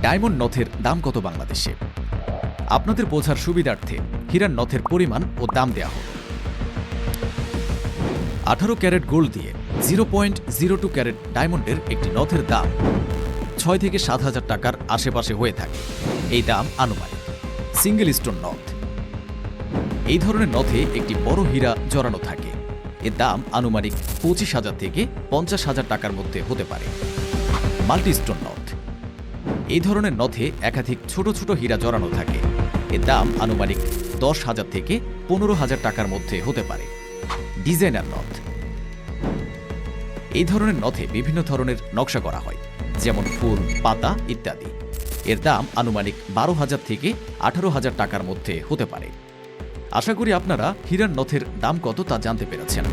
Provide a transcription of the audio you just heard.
Diamond নথের দাম কত বাংলাদেশে? আপনাদের বোঝার সুবিধার্থে হীরার নথের পরিমাণ ও দাম দেয়া হল। 18 ক্যারেট গোল্ড দিয়ে 0.02 ক্যারেট ডায়মন্ডের একটি নথের দাম 6 থেকে 7,000 টাকার আশেপাশে হয়ে থাকে। এই দাম আনুমানিক। সিঙ্গেল স্টোন নথ, এই ধরনের নথে একটি বড় হীরা জড়ানো থাকে। এর দাম আনুমানিক 25,000 থেকে 50,000 টাকার মধ্যে হতে পারে। মাল্টি স্টোন নথ, এই ধরনের নথে একাধিক ছোট ছোট হীরা জড়ানো থাকে। এর দাম আনুমানিক 10,000 থেকে 15,000 টাকার মধ্যে হতে পারে। ডিজাইনার নথ, এই ধরনের নথে বিভিন্ন ধরনের নকশা করা হয়, যেমন ফুল, পাতা ইত্যাদি। এর দাম আনুমানিক 12,000 থেকে 18,000 টাকার মধ্যে হতে পারে। আশা করি আপনারা হীরার নথের দাম কত তা জানতে পেরেছেন।